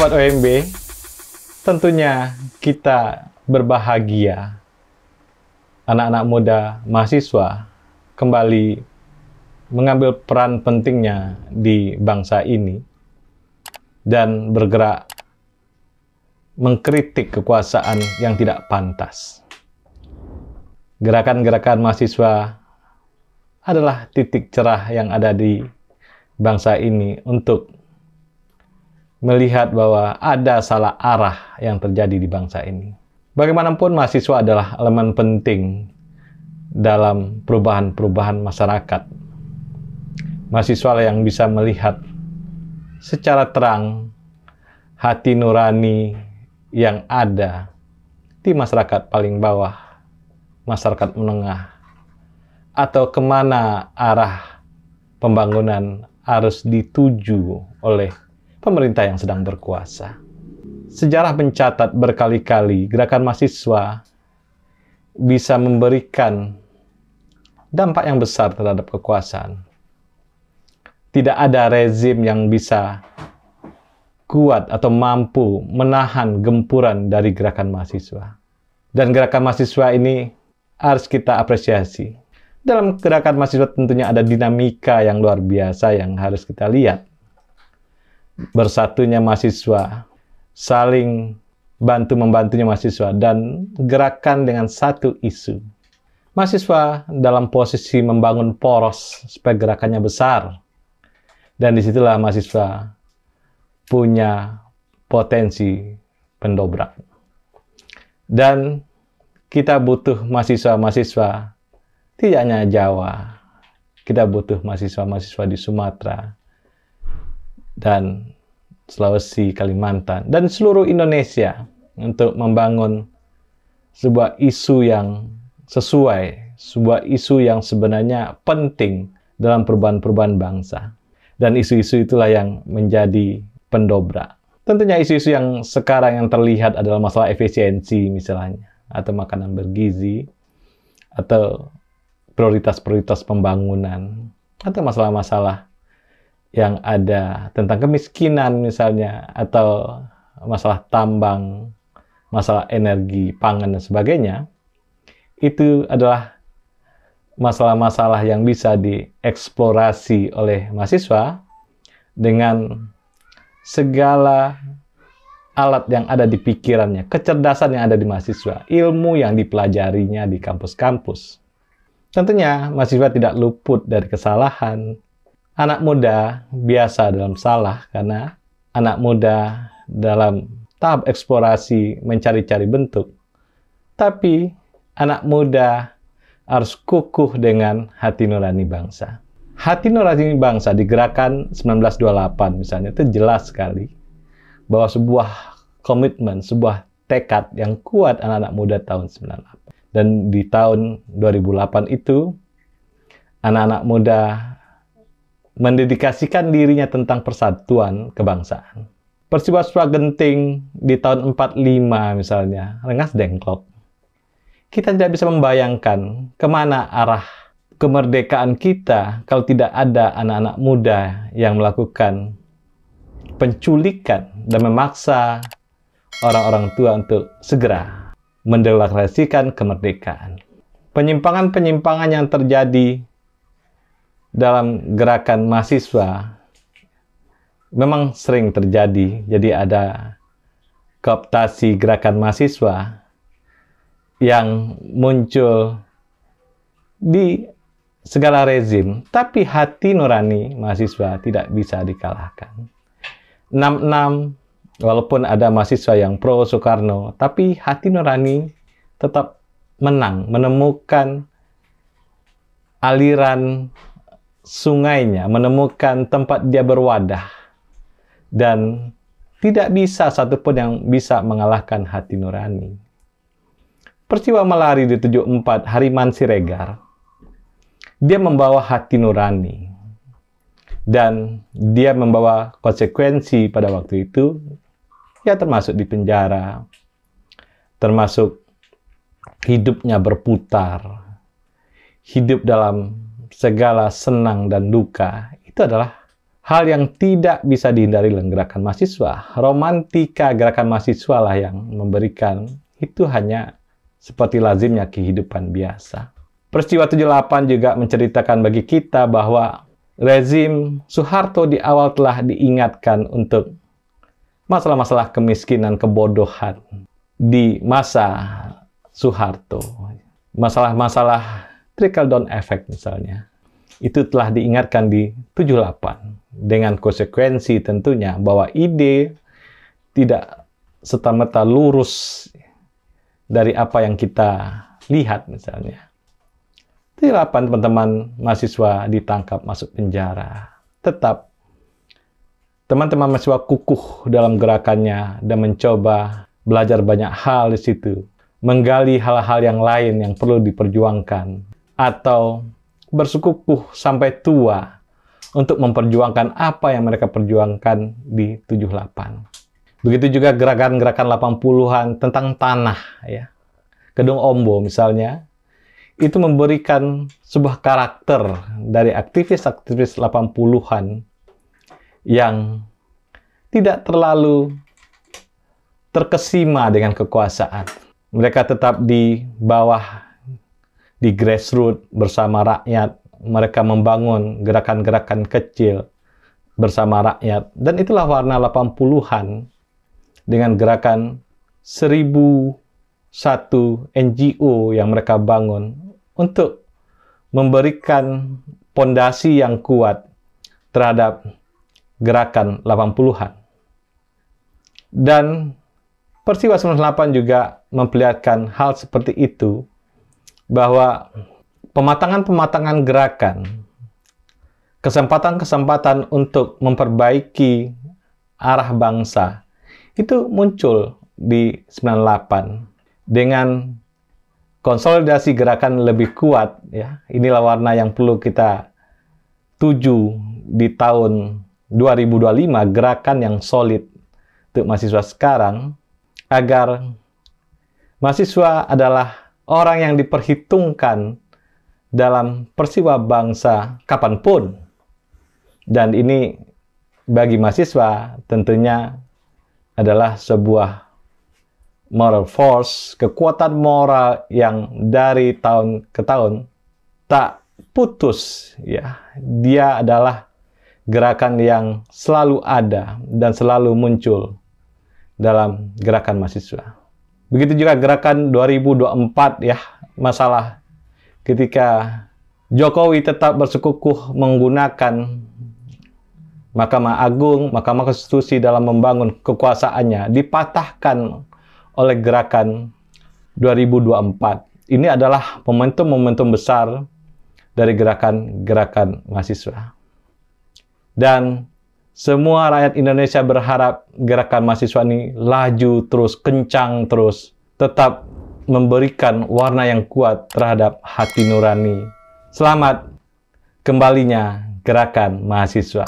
Sobat OMB, tentunya kita berbahagia anak-anak muda mahasiswa kembali mengambil peran pentingnya di bangsa ini dan bergerak mengkritik kekuasaan yang tidak pantas. Gerakan-gerakan mahasiswa adalah titik cerah yang ada di bangsa ini untuk melihat bahwa ada salah arah yang terjadi di bangsa ini. Bagaimanapun, mahasiswa adalah elemen penting dalam perubahan-perubahan masyarakat. Mahasiswa yang bisa melihat secara terang hati nurani yang ada di masyarakat paling bawah, masyarakat menengah, atau kemana arah pembangunan harus dituju oleh pemerintah yang sedang berkuasa. Sejarah mencatat berkali-kali gerakan mahasiswa bisa memberikan dampak yang besar terhadap kekuasaan. Tidak ada rezim yang bisa kuat atau mampu menahan gempuran dari gerakan mahasiswa. Dan gerakan mahasiswa ini harus kita apresiasi. Dalam gerakan mahasiswa tentunya ada dinamika yang luar biasa yang harus kita lihat. Bersatunya mahasiswa, saling bantu-membantunya mahasiswa, dan gerakan dengan satu isu. Mahasiswa dalam posisi membangun poros supaya gerakannya besar. Dan disitulah mahasiswa punya potensi pendobrak. Dan kita butuh mahasiswa-mahasiswa tidak hanya Jawa. Kita butuh mahasiswa-mahasiswa di Sumatera dan Sulawesi, Kalimantan, dan seluruh Indonesia untuk membangun sebuah isu yang sesuai, sebuah isu yang sebenarnya penting dalam perubahan-perubahan bangsa. Dan isu-isu itulah yang menjadi pendobrak. Tentunya isu-isu yang sekarang yang terlihat adalah masalah efisiensi misalnya, atau makanan bergizi, atau prioritas-prioritas pembangunan, atau masalah-masalah yang ada tentang kemiskinan misalnya, atau masalah tambang, masalah energi, pangan, dan sebagainya. Itu adalah masalah-masalah yang bisa dieksplorasi oleh mahasiswa dengan segala alat yang ada di pikirannya, kecerdasan yang ada di mahasiswa, ilmu yang dipelajarinya di kampus-kampus. Tentunya mahasiswa tidak luput dari kesalahan. Anak muda biasa dalam salah karena anak muda dalam tahap eksplorasi mencari-cari bentuk. Tapi anak muda harus kukuh dengan hati nurani bangsa. Hati nurani bangsa di gerakan 1928 misalnya itu jelas sekali bahwa sebuah komitmen, sebuah tekad yang kuat anak-anak muda tahun 98. Dan di tahun 2008 itu anak-anak muda mendedikasikan dirinya tentang persatuan kebangsaan. Peristiwa genting di tahun 45 misalnya, Rengas Dengklok. Kita tidak bisa membayangkan kemana arah kemerdekaan kita kalau tidak ada anak-anak muda yang melakukan penculikan dan memaksa orang-orang tua untuk segera mendeklarasikan kemerdekaan. Penyimpangan-penyimpangan yang terjadi dalam gerakan mahasiswa memang sering terjadi. Jadi ada kooptasi gerakan mahasiswa yang muncul di segala rezim, tapi hati nurani mahasiswa tidak bisa dikalahkan. 66, walaupun ada mahasiswa yang pro Soekarno, tapi hati nurani tetap menang, menemukan aliran sungainya, menemukan tempat dia berwadah, dan tidak bisa satupun yang bisa mengalahkan hati nurani. Peristiwa Malari di 74, Hariman Siregar, dia membawa hati nurani, dan dia membawa konsekuensi pada waktu itu, ya termasuk di penjara, termasuk hidupnya berputar, hidup dalam segala senang dan duka. Itu adalah hal yang tidak bisa dihindari dalam gerakan mahasiswa. Romantika gerakan mahasiswa lah yang memberikan, itu hanya seperti lazimnya kehidupan biasa. Peristiwa 78 juga menceritakan bagi kita bahwa rezim Soeharto di awal telah diingatkan untuk masalah-masalah kemiskinan, kebodohan di masa Soeharto. Masalah-masalah trickle down effect misalnya. Itu telah diingatkan di 78 dengan konsekuensi tentunya bahwa ide tidak serta-merta lurus dari apa yang kita lihat misalnya. 78 teman-teman mahasiswa ditangkap masuk penjara. Tetap teman-teman mahasiswa kukuh dalam gerakannya dan mencoba belajar banyak hal di situ, menggali hal-hal yang lain yang perlu diperjuangkan, atau bersekukuh sampai tua untuk memperjuangkan apa yang mereka perjuangkan di 78. Begitu juga gerakan-gerakan 80-an tentang tanah, ya. Kedung Ombo misalnya, itu memberikan sebuah karakter dari aktivis-aktivis 80-an yang tidak terlalu terkesima dengan kekuasaan. Mereka tetap di bawah, di grassroots bersama rakyat. Mereka membangun gerakan-gerakan kecil bersama rakyat. Dan itulah warna 80-an dengan gerakan 1001 NGO yang mereka bangun untuk memberikan pondasi yang kuat terhadap gerakan 80-an. Dan peristiwa 98 juga memperlihatkan hal seperti itu, bahwa pematangan-pematangan gerakan, kesempatan-kesempatan untuk memperbaiki arah bangsa, itu muncul di 98 dengan konsolidasi gerakan lebih kuat. Ya, inilah warna yang perlu kita tuju di tahun 2025, gerakan yang solid untuk mahasiswa sekarang, agar mahasiswa adalah orang yang diperhitungkan dalam peristiwa bangsa kapanpun. Dan ini bagi mahasiswa tentunya adalah sebuah moral force, kekuatan moral yang dari tahun ke tahun tak putus, ya. Dia adalah gerakan yang selalu ada dan selalu muncul dalam gerakan mahasiswa. Begitu juga gerakan 2024, ya, masalah ketika Jokowi tetap bersekukuh menggunakan Mahkamah Agung, Mahkamah Konstitusi dalam membangun kekuasaannya, dipatahkan oleh gerakan 2024. Ini adalah momentum-momentum besar dari gerakan-gerakan mahasiswa. Dan semua rakyat Indonesia berharap gerakan mahasiswa ini laju terus, kencang terus, tetap memberikan warna yang kuat terhadap hati nurani. Selamat kembalinya gerakan mahasiswa.